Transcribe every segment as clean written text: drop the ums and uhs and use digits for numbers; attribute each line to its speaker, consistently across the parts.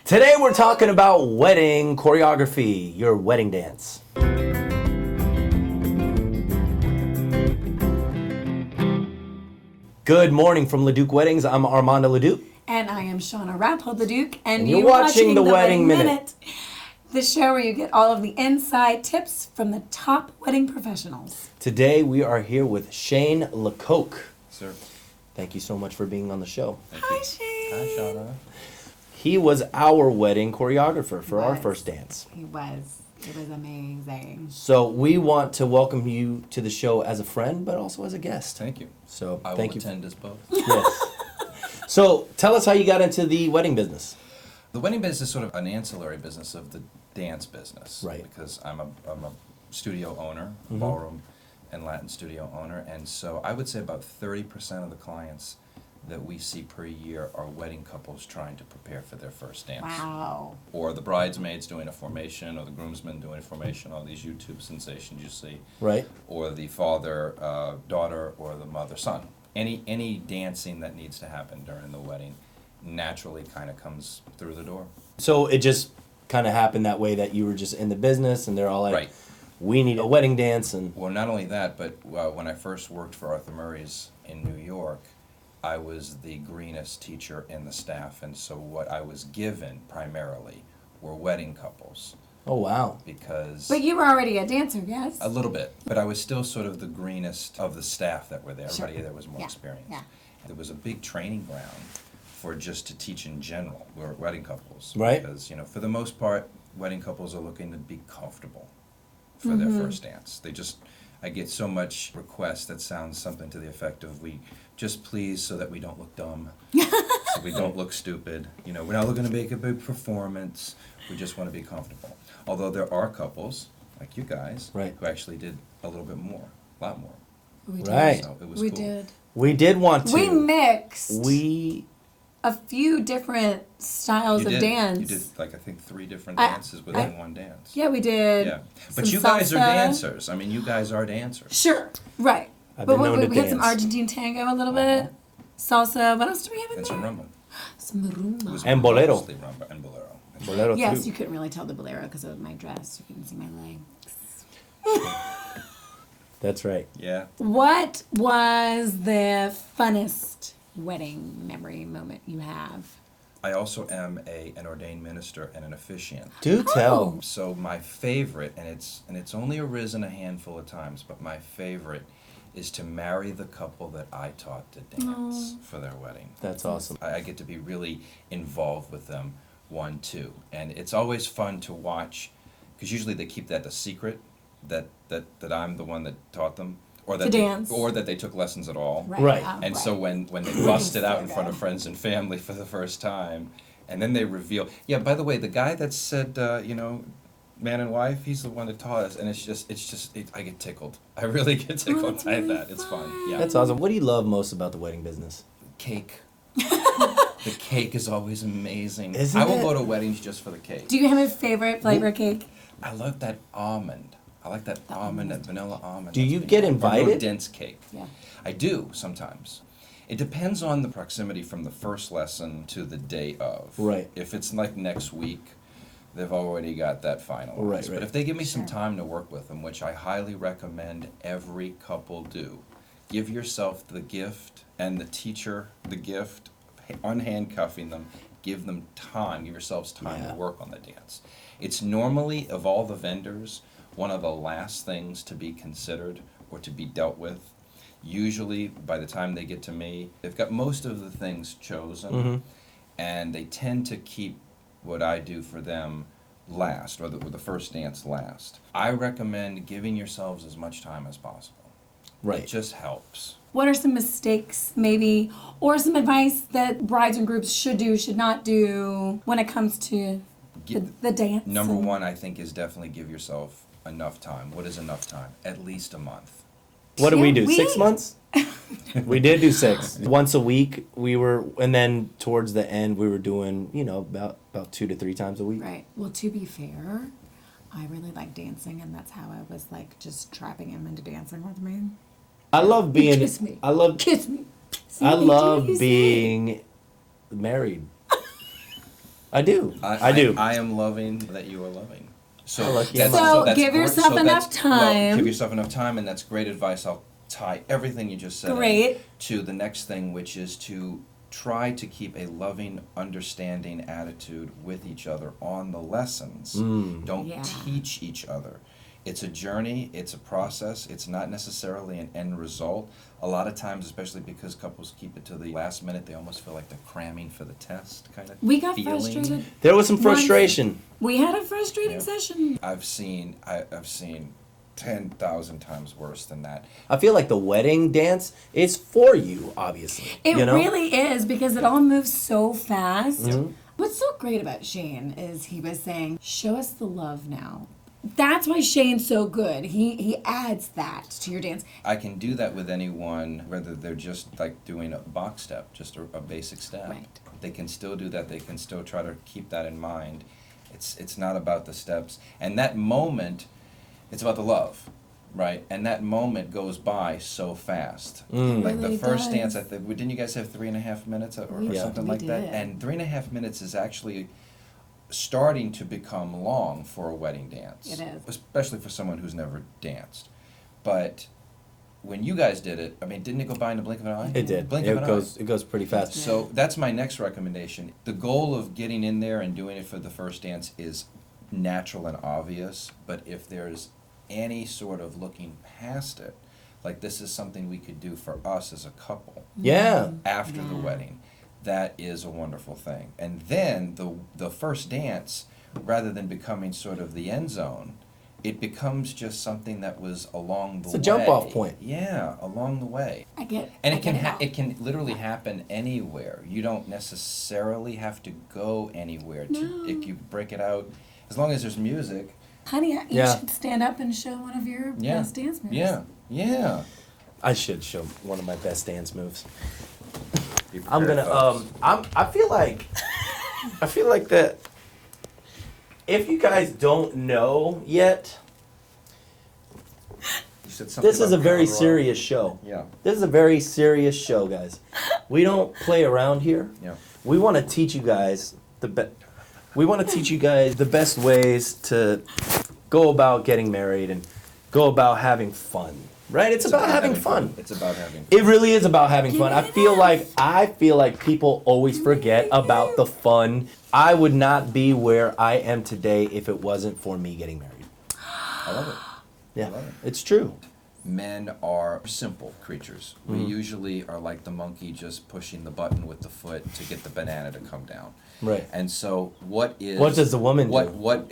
Speaker 1: Today we're talking about wedding choreography, your wedding dance. Good morning from LeDuc Weddings. I'm Armando LeDuc.
Speaker 2: And I am Shauna Rappold LeDuc. And
Speaker 1: you're watching the Wedding Minute.
Speaker 2: The show where you get all of the inside tips from the top wedding professionals.
Speaker 1: Today we are here with Shane Lecoq.
Speaker 3: Sir.
Speaker 1: Thank you so much for being on the show.
Speaker 2: Hi, Shane.
Speaker 3: Hi, Shauna.
Speaker 1: He was our wedding choreographer for our first dance.
Speaker 2: He was. It was amazing.
Speaker 1: So we want to welcome you to the show as a friend, but also as a guest.
Speaker 3: Thank you.
Speaker 1: So
Speaker 3: I
Speaker 1: thank
Speaker 3: will
Speaker 1: you.
Speaker 3: attend as both.
Speaker 1: Yes. So tell us how you got into the wedding business.
Speaker 3: The wedding business is sort of an ancillary business of the dance business.
Speaker 1: Right.
Speaker 3: Because I'm a studio owner, ballroom and Latin studio owner, and so I would say about 30% of the clients that we see per year are wedding couples trying to prepare for their first dance.
Speaker 2: Wow.
Speaker 3: Or the bridesmaids doing a formation, or the groomsmen doing a formation, all these YouTube sensations you see.
Speaker 1: Right.
Speaker 3: Or the father, daughter, or the mother, son. Any dancing that needs to happen during the wedding naturally kind of comes through the door.
Speaker 1: So it just kind of happened that way, that you were just in the business and they're all like,
Speaker 3: Right.
Speaker 1: we need a wedding dance. And
Speaker 3: Well, not only that, but when I first worked for Arthur Murray's in New York, I was the greenest teacher in the staff, and so what I was given primarily were wedding couples,
Speaker 1: oh, wow.
Speaker 3: because
Speaker 2: But you were already a dancer, yes?
Speaker 3: a little bit, but I was still sort of the greenest of the staff that were there.
Speaker 2: Sure.
Speaker 3: Everybody there was more
Speaker 2: Yeah,
Speaker 3: experienced.
Speaker 2: yeah.
Speaker 3: There was a big training ground for just to teach in general. We were wedding couples,
Speaker 1: Right.
Speaker 3: Because for the most part, wedding couples are looking to be comfortable for their first dance. I get so much requests that sounds something to the effect of, we just please so that we don't look dumb, so we don't look stupid. We're not looking to make a big performance. We just want to be comfortable. Although there are couples, like you guys,
Speaker 1: Right.
Speaker 3: who actually did a little bit more, a lot more.
Speaker 2: We did.
Speaker 1: Right.
Speaker 3: So it was
Speaker 2: We
Speaker 3: cool.
Speaker 2: did.
Speaker 1: We did want to.
Speaker 2: We mixed
Speaker 1: We
Speaker 2: a few different styles
Speaker 3: You
Speaker 2: of
Speaker 3: did.
Speaker 2: dance.
Speaker 3: You did I think 3 different
Speaker 2: I-
Speaker 3: dances within one dance.
Speaker 2: Yeah, we did.
Speaker 3: Yeah. But
Speaker 2: some
Speaker 3: you guys are
Speaker 2: salsa.
Speaker 3: dancers. I mean, you guys are dancers.
Speaker 2: Sure, right.
Speaker 1: I've
Speaker 2: But
Speaker 1: been known
Speaker 2: we
Speaker 1: to
Speaker 2: had some
Speaker 1: dance.
Speaker 2: Argentine tango a little bit. Salsa. What else do we have in
Speaker 3: And
Speaker 2: there?
Speaker 3: some rumba.
Speaker 2: Some
Speaker 3: It
Speaker 2: rumba.
Speaker 3: was
Speaker 1: And bolero.
Speaker 3: mostly rumba and bolero.
Speaker 1: Bolero
Speaker 2: Yes,
Speaker 1: too.
Speaker 2: you couldn't really tell the bolero because of my dress. You couldn't see my legs.
Speaker 1: That's right.
Speaker 3: Yeah.
Speaker 2: What was the funnest wedding memory moment you have?
Speaker 3: I also am an ordained minister and an officiant.
Speaker 1: Do tell.
Speaker 3: So my favorite, and it's only arisen a handful of times, but my favorite is to marry the couple that I taught to dance for their wedding.
Speaker 1: That's awesome.
Speaker 3: I get to be really involved with them, and it's always fun to watch, because usually they keep that a secret, that I'm the one that taught them, or that
Speaker 2: To dance.
Speaker 3: or that they took lessons at all.
Speaker 1: Right.
Speaker 3: And so when they bust it out in front of friends and family for the first time, and then they reveal, yeah, by the way, the guy that said, man and wife, he's the one that taught us, and I get tickled. I really get tickled by that. It's fun. Yeah.
Speaker 1: That's awesome. What do you love most about the wedding business?
Speaker 3: Cake. The cake is always amazing.
Speaker 1: Isn't
Speaker 3: I will
Speaker 1: it?
Speaker 3: go to weddings just for the cake.
Speaker 2: Do you have a favorite flavor cake?
Speaker 3: I love that almond. I like that almond, that vanilla almond.
Speaker 1: Do
Speaker 3: That's
Speaker 1: you
Speaker 3: me.
Speaker 1: get
Speaker 3: Or more
Speaker 1: invited?
Speaker 3: dense cake.
Speaker 2: Yeah.
Speaker 3: I do sometimes. It depends on the proximity from the first lesson to the day of.
Speaker 1: Right.
Speaker 3: If it's like next week, they've already got that finalized.
Speaker 1: Right.
Speaker 3: But if they give me some
Speaker 2: Sure.
Speaker 3: time to work with them, which I highly recommend every couple do, give yourself the gift and the teacher the gift, unhandcuffing them, give them time, give yourselves time
Speaker 1: Yeah.
Speaker 3: to work on the dance. It's normally, of all the vendors, one of the last things to be considered or to be dealt with. Usually, by the time they get to me, they've got most of the things chosen, and they tend to keep what I do for them last, or the first dance last. I recommend giving yourselves as much time as possible.
Speaker 1: Right.
Speaker 3: It just helps.
Speaker 2: What are some mistakes, maybe, or some advice that brides and groups should do, should not do when it comes to the dance?
Speaker 3: Number one, I think, is definitely give yourself enough time. What is enough time? At least a month.
Speaker 1: What did we
Speaker 2: Can't
Speaker 1: do? 6
Speaker 2: we?
Speaker 1: months? We did do 6. Once a week and then towards the end we were doing, about 2 to 3 times a week.
Speaker 2: Right. Well, to be fair, I really like dancing, and that's how I was like just trapping him into dancing with me.
Speaker 1: I love being
Speaker 2: Kiss me.
Speaker 1: I love
Speaker 2: Kiss me.
Speaker 1: I
Speaker 2: See,
Speaker 1: love
Speaker 2: Jason.
Speaker 1: being married. I do. I do.
Speaker 3: I am loving that you are loving. So,
Speaker 1: like you.
Speaker 3: that's,
Speaker 2: So
Speaker 3: that's
Speaker 2: give
Speaker 3: great.
Speaker 2: yourself
Speaker 3: So
Speaker 2: enough
Speaker 3: that's- well,
Speaker 2: time.
Speaker 3: give yourself enough time, and that's great advice. I'll tie everything you just said in
Speaker 2: Great.
Speaker 3: to the next thing, which is to try to keep a loving, understanding attitude with each other on the lessons. Don't
Speaker 2: Yeah.
Speaker 3: teach each other. It's a journey, it's a process, it's not necessarily an end result. A lot of times, especially because couples keep it to the last minute, they almost feel like they're cramming for the test kind of
Speaker 2: We got
Speaker 3: feeling.
Speaker 2: frustrated.
Speaker 1: There was some
Speaker 2: Once-
Speaker 1: frustration.
Speaker 2: We had a frustrating
Speaker 3: Yeah.
Speaker 2: session.
Speaker 3: I've seen 10,000 times worse than that.
Speaker 1: I feel like the wedding dance is for you, obviously.
Speaker 2: It
Speaker 1: you know?
Speaker 2: really is because it all moves so fast.
Speaker 1: Mm-hmm.
Speaker 4: What's so great about Shane is he was saying, show us the love now.
Speaker 2: That's why Shane's so good. He adds that to your dance.
Speaker 3: I can do that with anyone, whether they're just like doing a box step, just a basic step.
Speaker 4: Right.
Speaker 3: They can still do that. They can still try to keep that in mind. It's not about the steps. And that moment, it's about the love, right? And that moment goes by so fast. Like
Speaker 2: really
Speaker 3: the first
Speaker 2: does.
Speaker 3: dance, I think, didn't you guys have 3.5 minutes or
Speaker 4: We-
Speaker 3: something
Speaker 4: we
Speaker 3: like that?
Speaker 4: did.
Speaker 3: And 3.5 minutes is actually starting to become long for a wedding dance.
Speaker 4: It is.
Speaker 3: Especially for someone who's never danced. But when you guys did it, I mean, didn't it go by in the blink of an eye?
Speaker 1: It did.
Speaker 3: Blink of an eye.
Speaker 1: It goes pretty fast.
Speaker 3: So that's my next recommendation. The goal of getting in there and doing it for the first dance is natural and obvious, but if there's any sort of looking past it, like this is something we could do for us as a couple
Speaker 1: Yeah.
Speaker 3: after the
Speaker 4: Yeah.
Speaker 3: wedding, that is a wonderful thing. And then the first dance, rather than becoming sort of the end zone, it becomes just something that was along the way.
Speaker 1: It's a jump-off point.
Speaker 3: Yeah, along the way.
Speaker 2: I get
Speaker 3: And
Speaker 2: I
Speaker 3: it can
Speaker 2: get now.
Speaker 3: it can literally happen anywhere. You don't necessarily have to go anywhere. If you break it out, as long as there's music.
Speaker 2: Honey, you
Speaker 1: Yeah.
Speaker 2: should stand up and show one of your
Speaker 3: Yeah.
Speaker 2: best dance moves.
Speaker 3: Yeah, yeah.
Speaker 1: I should show one of my best dance moves.
Speaker 3: Be
Speaker 1: I'm
Speaker 3: prepared,
Speaker 1: gonna
Speaker 3: folks.
Speaker 1: I feel like that if you guys don't know yet,
Speaker 3: You said something
Speaker 1: this is a
Speaker 3: about
Speaker 1: very
Speaker 3: power rock.
Speaker 1: serious show.
Speaker 3: Yeah,
Speaker 1: This is a very serious show, guys. We don't play around here.
Speaker 3: yeah.
Speaker 1: We want to teach you guys the best ways to go about getting married and go about having fun. Right? It's about having fun.
Speaker 3: It's about having fun.
Speaker 1: It really is about having fun. I feel like people always forget about the fun. I would not be where I am today if it wasn't for me getting married.
Speaker 3: I love it.
Speaker 1: Yeah,
Speaker 3: love it.
Speaker 1: it's true.
Speaker 3: Men are simple creatures. We
Speaker 1: Mm-hmm.
Speaker 3: usually are like the monkey just pushing the button with the foot to get the banana to come down.
Speaker 1: Right.
Speaker 3: And so what
Speaker 1: does the woman do? What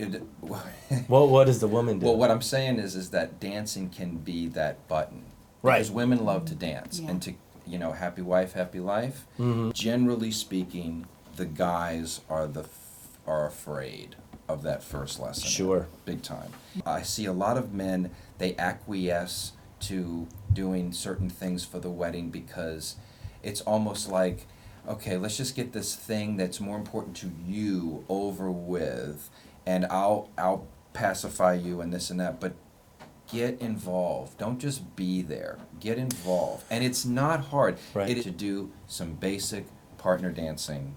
Speaker 1: does the woman do?
Speaker 3: Well, what I'm saying is that dancing can be that button.
Speaker 1: Right.
Speaker 3: Because women love to dance
Speaker 4: Yeah.
Speaker 3: and to, happy wife, happy life. Generally speaking, the guys are afraid of that first lesson.
Speaker 1: Sure.
Speaker 3: Big time. I see a lot of men, they acquiesce to doing certain things for the wedding because it's almost like, okay, let's just get this thing that's more important to you over with, and I'll pacify you and this and that, but get involved. Don't just be there. Get involved. And it's not hard.
Speaker 1: Right.
Speaker 3: It is to do some basic partner dancing,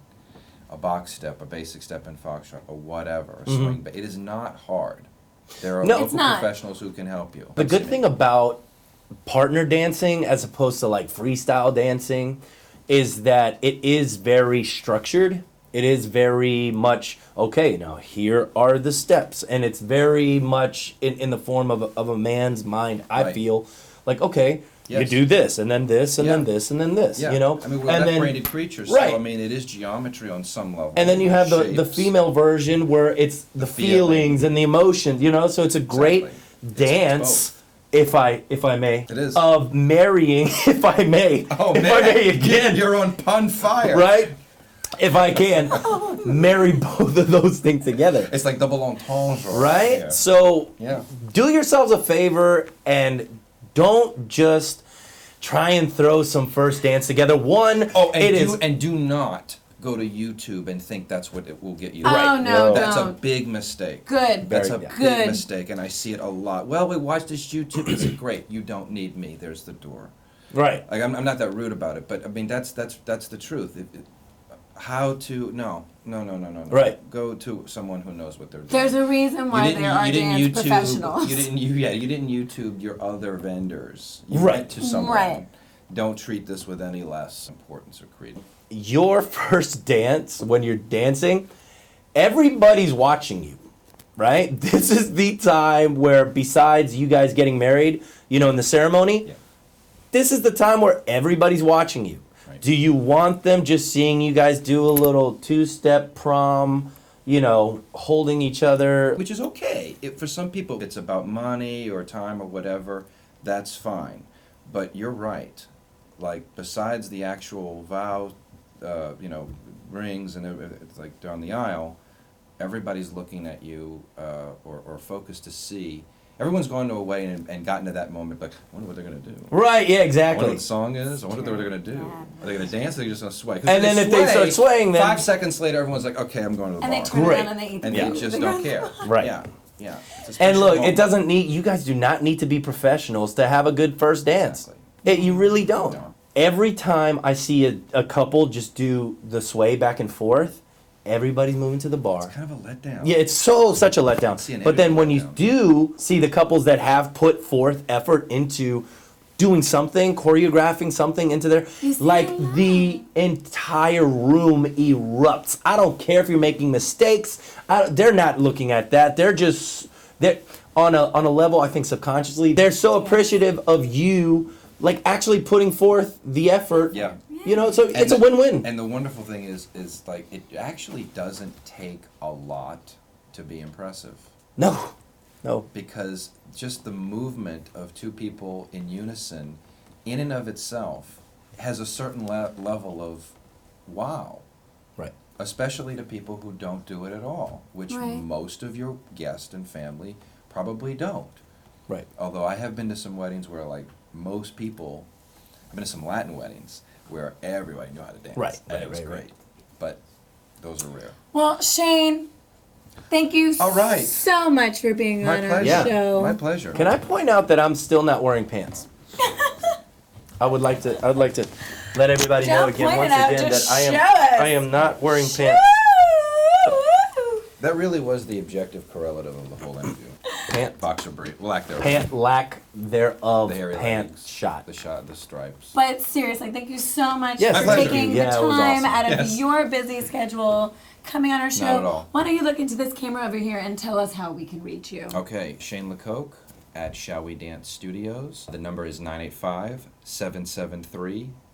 Speaker 3: a box step, a basic step in foxtrot, or whatever, a swing. But it is not hard. There are
Speaker 1: No.
Speaker 3: local
Speaker 2: It's not.
Speaker 3: professionals who can help you.
Speaker 1: The good thing about partner dancing as opposed to like freestyle dancing is that it is very structured. It is very much, okay, now here are the steps. And it's very much in the form of a man's mind, I
Speaker 3: Right.
Speaker 1: feel. Like, okay, you
Speaker 3: Yes.
Speaker 1: do this, and then this, and then
Speaker 3: Yeah.
Speaker 1: this, and then this,
Speaker 3: Yeah.
Speaker 1: you know?
Speaker 3: I mean, we're
Speaker 1: and
Speaker 3: left-brained creatures,
Speaker 1: right.
Speaker 3: so I mean, it is geometry on some level.
Speaker 1: And then you have the
Speaker 3: Shapes.
Speaker 1: female version where it's the
Speaker 3: feeling.
Speaker 1: feelings and the emotions, you know? So it's a great
Speaker 3: Exactly.
Speaker 1: dance, if I may.
Speaker 3: It is.
Speaker 1: Of marrying, if I may.
Speaker 3: Oh,
Speaker 1: if
Speaker 3: man.
Speaker 1: I may again.
Speaker 3: You're on pun fire.
Speaker 1: Right? If I can, marry both of those things together.
Speaker 3: It's like double entendre.
Speaker 1: Right?
Speaker 3: Yeah.
Speaker 1: So
Speaker 3: Yeah.
Speaker 1: do yourselves a favor and don't just try and throw some first dance together. One,
Speaker 3: Oh, and
Speaker 1: it
Speaker 3: do,
Speaker 1: is
Speaker 3: and do not go to YouTube and think that's what it will get you.
Speaker 2: Oh,
Speaker 1: Right.
Speaker 2: no,
Speaker 1: No.
Speaker 3: That's a
Speaker 2: don't.
Speaker 3: big mistake.
Speaker 2: Good.
Speaker 3: That's
Speaker 1: Very-
Speaker 3: a
Speaker 1: yeah.
Speaker 3: big
Speaker 2: Good.
Speaker 3: mistake, and I see it a lot. Well, we watch this YouTube. It's great. You don't need me. There's the door.
Speaker 1: right.
Speaker 3: Like I'm not that rude about it, but I mean that's the truth. how to no.
Speaker 1: Right.
Speaker 3: Go to someone who knows what they're doing.
Speaker 2: There's a reason why there are dance professionals.
Speaker 3: You didn't YouTube your other vendors. You
Speaker 1: Right.
Speaker 3: went to someone.
Speaker 2: Right.
Speaker 3: Don't treat this with any less importance or credence.
Speaker 1: Your first dance, when you're dancing, everybody's watching you, right? This is the time where, besides you guys getting married, in the ceremony,
Speaker 3: Yeah.
Speaker 1: this is the time where everybody's watching you.
Speaker 3: Right.
Speaker 1: Do you want them just seeing you guys do a little two-step prom, holding each other?
Speaker 3: Which is okay. For some people, it's about money or time or whatever. That's fine. But you're right. Like, besides the actual vow, rings and it's like down the aisle, everybody's looking at you or focused to see. Everyone's gone to a wedding and gotten to that moment, like, I wonder what they're going to do.
Speaker 1: Right, yeah,
Speaker 3: I wonder
Speaker 1: exactly.
Speaker 3: what the song is. I wonder what they're going to do. Are they going to dance or are they just going to sway? 'Cause
Speaker 1: And then if they start swaying, then-
Speaker 3: 5 seconds later, everyone's like, okay, I'm going to the
Speaker 2: And
Speaker 3: bar.
Speaker 2: they turn
Speaker 1: Great.
Speaker 2: around and they eat the
Speaker 3: And
Speaker 2: food.
Speaker 3: they just don't care.
Speaker 1: Right.
Speaker 3: Yeah. It's a
Speaker 1: And
Speaker 3: special
Speaker 1: look,
Speaker 3: moment.
Speaker 1: it doesn't need, you guys do not need to be professionals to have a good first dance.
Speaker 3: Exactly.
Speaker 1: You really don't.
Speaker 3: No.
Speaker 1: Every time I see a couple just do the sway back and forth, everybody's moving to the bar.
Speaker 3: It's kind of a letdown.
Speaker 1: Yeah, it's such a letdown.
Speaker 3: See an
Speaker 1: But then
Speaker 3: energy
Speaker 1: when you
Speaker 3: letdown.
Speaker 1: do see the couples that have put forth effort into doing something, choreographing something into their,
Speaker 2: You see,
Speaker 1: like,
Speaker 2: I know.
Speaker 1: the entire room erupts. I don't care if you're making mistakes. They're not looking at that. They're on a level, I think, subconsciously, they're so appreciative of you, like, actually putting forth the effort.
Speaker 3: Yeah.
Speaker 1: So it's a win-win.
Speaker 3: And the wonderful thing is like it actually doesn't take a lot to be impressive,
Speaker 1: No.
Speaker 3: because just the movement of two people in unison, in and of itself, has a certain level of wow,
Speaker 1: Right.
Speaker 3: especially to people who don't do it at all, which
Speaker 2: Right.
Speaker 3: most of your guests and family probably don't.
Speaker 1: Right.
Speaker 3: Although I have been to some weddings where, like, most people, I've been to some Latin weddings where everybody knew how to dance.
Speaker 1: Right,
Speaker 3: And
Speaker 1: right,
Speaker 3: it was
Speaker 1: right,
Speaker 3: great.
Speaker 1: right.
Speaker 3: But those are rare.
Speaker 2: Well, Shane, thank you
Speaker 3: All right.
Speaker 2: so much for being
Speaker 3: My
Speaker 2: on our
Speaker 3: pleasure.
Speaker 1: Yeah.
Speaker 2: show.
Speaker 3: My pleasure.
Speaker 1: Can I point out that I'm still not wearing pants? I would like to let everybody know
Speaker 2: Don't
Speaker 1: again,
Speaker 2: point
Speaker 1: once
Speaker 2: it out,
Speaker 1: again, that
Speaker 2: just
Speaker 1: I
Speaker 2: show us.
Speaker 1: am not wearing pants.
Speaker 3: That really was the objective correlative of the whole interview.
Speaker 1: Pant,
Speaker 3: Boxer brief. Lack thereof.
Speaker 1: lack thereof,
Speaker 3: The hairy
Speaker 1: pant
Speaker 3: legs,
Speaker 1: shot.
Speaker 3: the stripes.
Speaker 2: But seriously, thank you so much
Speaker 1: Yes,
Speaker 2: for
Speaker 3: My pleasure.
Speaker 2: taking
Speaker 1: Yeah,
Speaker 2: the
Speaker 1: it was
Speaker 2: time
Speaker 1: awesome.
Speaker 2: out of
Speaker 3: Yes.
Speaker 2: your busy schedule, coming on our show.
Speaker 3: Not at all.
Speaker 2: Why don't you look into this camera over here and tell us how we can reach you?
Speaker 3: Okay, Shane Lecoq at Shall We Dance Studios. The number is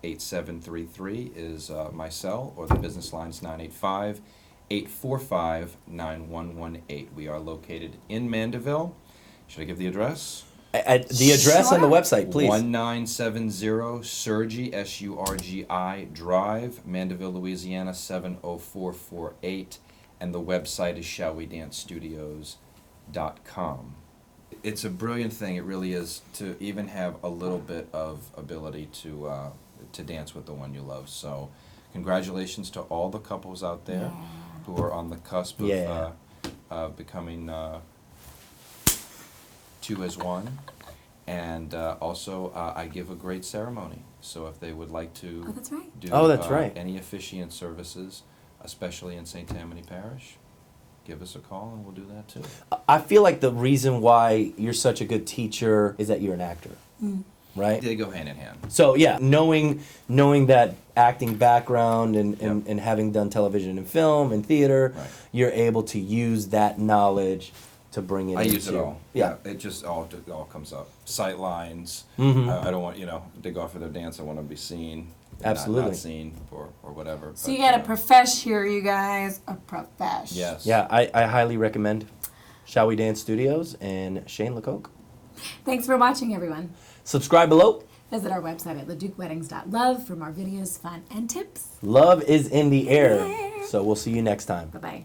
Speaker 3: 985-773-8733 is my cell, or the business line is 985-845-9118. We are located in Mandeville. Should I give the address?
Speaker 1: At the address on the
Speaker 2: Sure.
Speaker 1: website, please.
Speaker 3: 1970 Surgy, Surgi Drive, Mandeville, Louisiana 70448, and the website is shallwedancestudios.com. It's a brilliant thing, it really is, to even have a little bit of ability to dance with the one you love. So congratulations to all the couples out there who are on the cusp of
Speaker 1: Yeah.
Speaker 3: becoming two as one. And also, I give a great ceremony. So if they would like to
Speaker 2: Oh, that's right.
Speaker 3: do
Speaker 1: Oh, that's right.
Speaker 3: any officiant services, especially in St. Tammany Parish, give us a call and we'll do that too.
Speaker 1: I feel like the reason why you're such a good teacher is that you're an actor, right?
Speaker 3: They go hand in hand.
Speaker 1: So yeah, knowing that acting background and
Speaker 3: Yep.
Speaker 1: having done television and film and theater,
Speaker 3: Right.
Speaker 1: you're able to use that knowledge to bring it
Speaker 3: I
Speaker 1: into,
Speaker 3: use it all.
Speaker 1: Yeah.
Speaker 3: It just all comes up. Sight lines.
Speaker 1: Mhm.
Speaker 3: I don't want, they go out for their dance. I want to be seen.
Speaker 1: Absolutely.
Speaker 3: Not seen or whatever.
Speaker 2: So
Speaker 3: but,
Speaker 2: you got a profesh here, you guys. A profesh.
Speaker 3: Yes.
Speaker 1: Yeah, I highly recommend Shall We Dance Studios and Shane Lecoq.
Speaker 2: Thanks for watching, everyone.
Speaker 1: Subscribe below.
Speaker 2: Visit our website at leducweddings.love for more videos, fun, and tips.
Speaker 1: Love is in the air.
Speaker 2: Yeah.
Speaker 1: So we'll see you next time.
Speaker 2: Bye-bye.